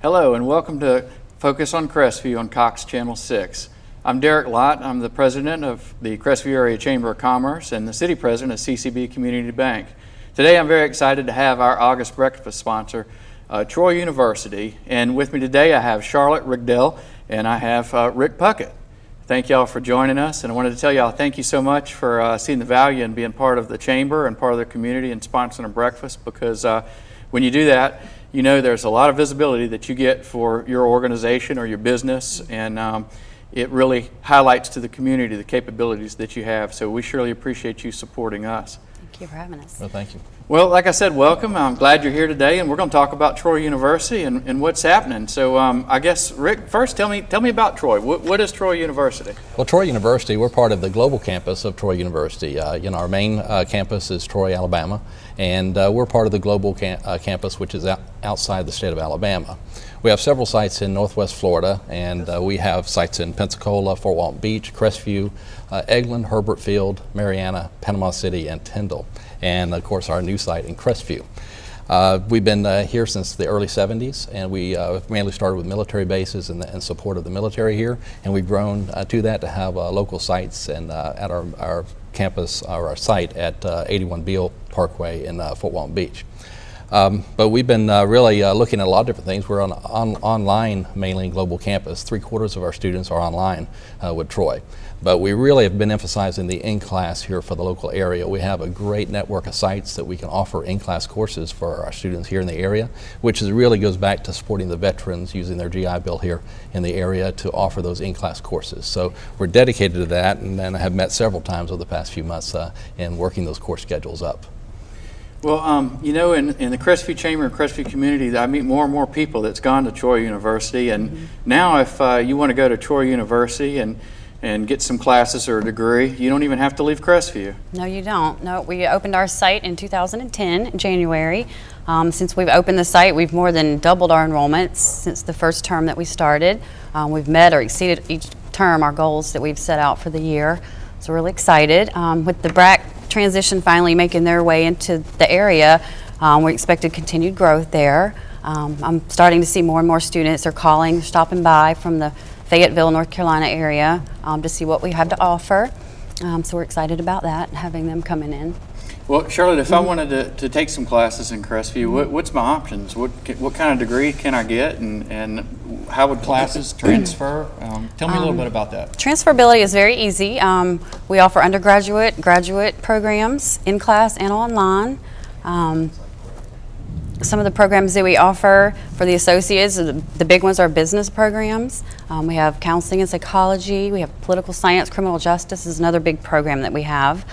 Hello and welcome to Focus on Crestview on Cox Channel 6. I'm Derek Lott. I'm the president of the Crestview Area Chamber of Commerce and the city president of CCB Community Bank. Today I'm very excited to have our August breakfast sponsor, Troy University. And with me today I have Charlotte Ridgell and I have Rick Puckett. Thank y'all for joining us, and I wanted to tell y'all thank you so much for seeing the value in being part of the chamber and part of the community and sponsoring a breakfast, because when you do that, you know there's a lot of visibility that you get for your organization or your business, and it really highlights to the community the capabilities that you have. So we surely appreciate you supporting us. Thank you for having us. Well, thank you. Well, like I said, welcome. I'm glad you're here today, and we're going to talk about Troy University and what's happening. So I guess, Rick, first tell me about Troy. What is Troy University? Well, Troy University, we're part of the global campus of Troy University. Our main campus is Troy, Alabama, and we're part of the global campus, which is outside the state of Alabama. We have several sites in Northwest Florida, and we have sites in Pensacola, Fort Walton Beach, Crestview, Eglin, Herbert Field, Marianna, Panama City, and Tyndall, and of course our new site in Crestview. We've been here since the early 70s, and we mainly started with military bases and support of the military here, and we've grown to that to have local sites and at our campus, or our site at 81 Beale Parkway in Fort Walton Beach. But we've been really looking at a lot of different things. We're on online, mainly global campus. 3/4 of our students are online with Troy. But we really have been emphasizing the in-class here for the local area. We have a great network of sites that we can offer in-class courses for our students here in the area, which really goes back to supporting the veterans using their GI Bill here in the area to offer those in-class courses. So we're dedicated to that, and I have met several times over the past few months in working those course schedules up. Well, you know, in the Crestview Chamber and Crestview community, I meet more and more people that's gone to Troy University, and now if you want to go to Troy University and get some classes or a degree, you don't even have to leave Crestview. No, you don't. No, we opened our site in 2010, in January. Since we've opened the site, we've more than doubled our enrollments since the first term that we started. We've met or exceeded each term our goals that we've set out for the year. So we're really excited. With the BRAC transition finally making their way into the area, we expected continued growth there. I'm starting to see more and more students are calling, stopping by from the Fayetteville, North Carolina area to see what we have to offer. So we're excited about that, having them coming in. Well, Charlotte, if I wanted to take some classes in Crestview, what's my options? What kind of degree can I get, and how would classes transfer? Tell me a little bit about that. Transferability is very easy. We offer undergraduate, graduate programs in class and online. Some of the programs that we offer for the associates, the big ones are business programs. We have counseling and psychology. We have political science, criminal justice is another big program that we have.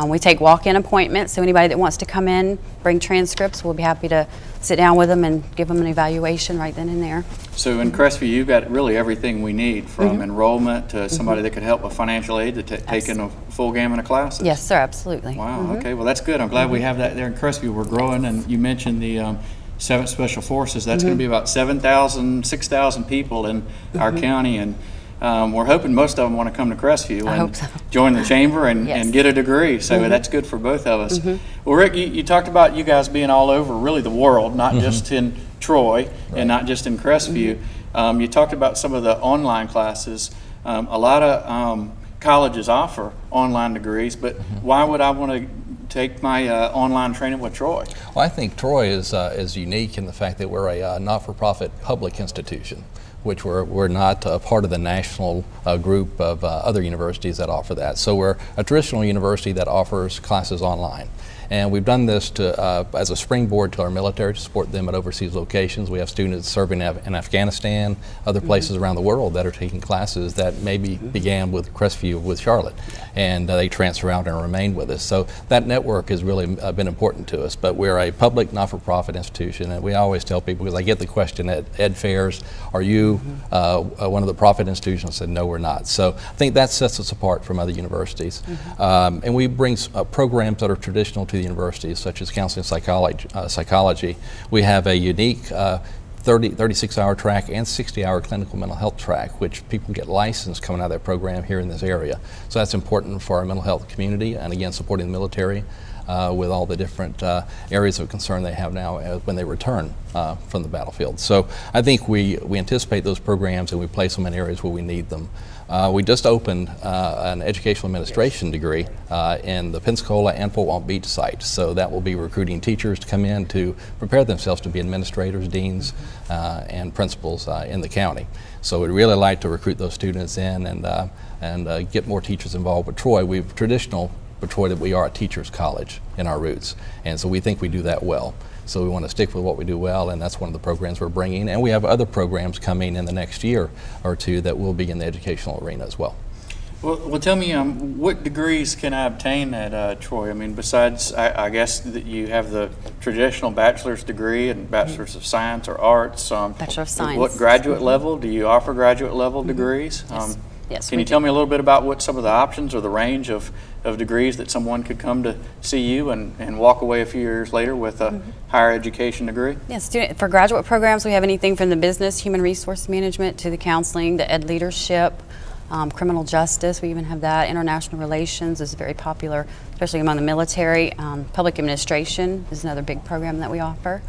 We take walk-in appointments, so anybody that wants to come in, bring transcripts, we'll be happy to sit down with them and give them an evaluation right then and there. So in Crestview, you've got really everything we need, from enrollment to somebody that could help with financial aid to taking a full gamut of classes. Yes, sir, absolutely. Wow, okay, well that's good. I'm glad we have that there in Crestview. We're growing, and you mentioned the 7th Special Forces. That's going to be about 7,000, 6,000 people in our county, and we're hoping most of them want to come to Crestview and join the chamber and get a degree. So that's good for both of us. Well, Rick, you talked about you guys being all over really the world, not just in Troy and not just in Crestview. You talked about some of the online classes. A lot of colleges offer online degrees, but why would I want to take my online training with Troy? Well, I think Troy is unique in the fact that we're a not-for-profit public institution, which we're not part of the national group of other universities that offer that. So we're a traditional university that offers classes online. And we've done this as a springboard to our military to support them at overseas locations. We have students serving in Afghanistan, other places around the world that are taking classes that maybe began with Crestview with Charlotte, and they transfer out and remain with us. So that network has really been important to us. But we're a public, not-for-profit institution, and we always tell people, because I get the question at ed fairs, are you one of the profit institutions? I said, no, we're not. So I think that sets us apart from other universities. And we bring programs that are traditional to the universities, such as counseling psychology. We have a unique 36-hour track and 60-hour clinical mental health track, which people get licensed coming out of that program here in this area. So that's important for our mental health community, and again, supporting the military. with all the different areas of concern they have now when they return from the battlefield. So I think we anticipate those programs and we place them in areas where we need them. We just opened an educational administration degree in the Pensacola and Fort Walton Beach sites. So that will be recruiting teachers to come in to prepare themselves to be administrators, deans, and principals in the county. So we'd really like to recruit those students in and get more teachers involved with Troy. We've traditional for Troy that we are a teachers college in our roots, and so we think we do that well. So we want to stick with what we do well, and that's one of the programs we're bringing. And we have other programs coming in the next year or two that will be in the educational arena as well. Well, tell me, what degrees can I obtain at Troy? I mean, besides, I guess that you have the traditional bachelor's degree and bachelor's of science or arts. Bachelor of Science. What graduate level? Do you offer graduate level degrees? Yes, can we you tell me a little bit about what some of the options or the range of degrees that someone could come to see you and walk away a few years later with a higher education degree? Yes, for graduate programs, we have anything from the business, human resource management, to the counseling, the ed leadership, criminal justice. We even have that. International relations is very popular, especially among the military. Public administration is another big program that we offer.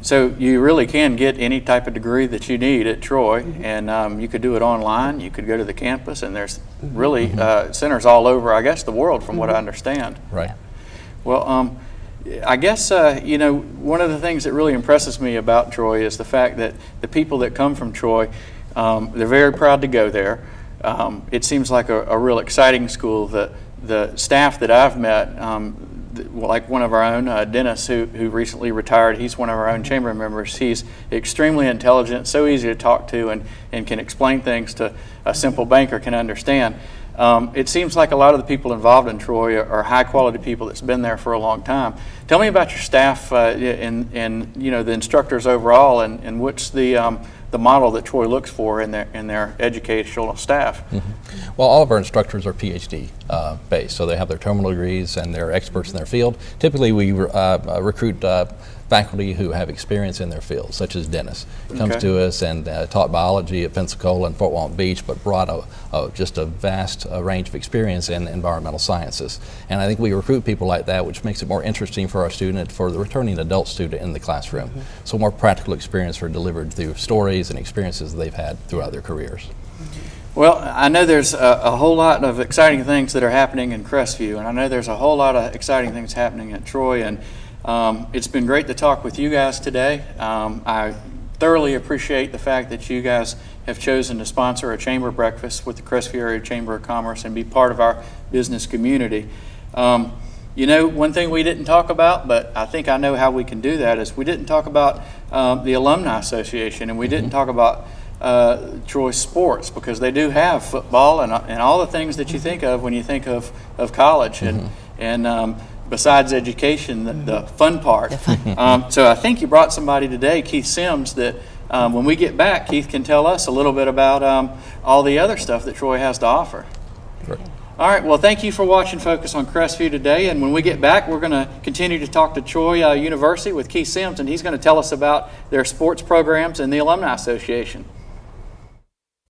So you really can get any type of degree that you need at Troy, and you could do it online. You could go to the campus, and there's really centers all over, I guess, the world, from what I understand. Right. Well, I guess, you know, one of the things that really impresses me about Troy is the fact that the people that come from Troy, they're very proud to go there. It seems like a real exciting school. The staff that I've met, like one of our own, Dennis, who recently retired, he's one of our own chamber members. He's extremely intelligent, so easy to talk to, and can explain things to a simple banker can understand. It seems like a lot of the people involved in Troy are high quality people that's been there for a long time. Tell me about your staff and you know, the instructors overall, and what's the model that Troy looks for in their educational staff. Well, all of our instructors are PhD based, so they have their terminal degrees and they're experts in their field. Typically, we recruit faculty who have experience in their field, such as Dennis. Comes to us and taught biology at Pensacola and Fort Walton Beach, but brought just a vast range of experience in environmental sciences. And I think we recruit people like that, which makes it more interesting for our student, for the returning adult student in the classroom. So more practical experience are delivered through stories and experiences they've had throughout their careers. Well, I know there's a whole lot of exciting things that are happening in Crestview, and I know there's a whole lot of exciting things happening at Troy, and it's been great to talk with you guys today. I thoroughly appreciate the fact that you guys have chosen to sponsor a chamber breakfast with the Crestview Area Chamber of Commerce and be part of our business community. You know, one thing we didn't talk about, but I think I know how we can do that, is we didn't talk about the Alumni Association, and we didn't talk about Troy sports, because they do have football and all the things that you think of when you think of college, and besides education, the fun part. So I think you brought somebody today, Keith Sims, that when we get back, Keith can tell us a little bit about all the other stuff that Troy has to offer. Right. All right, well, thank you for watching Focus on Crestview today, and when we get back, we're going to continue to talk to Troy University with Keith Sims, and he's going to tell us about their sports programs and the Alumni Association.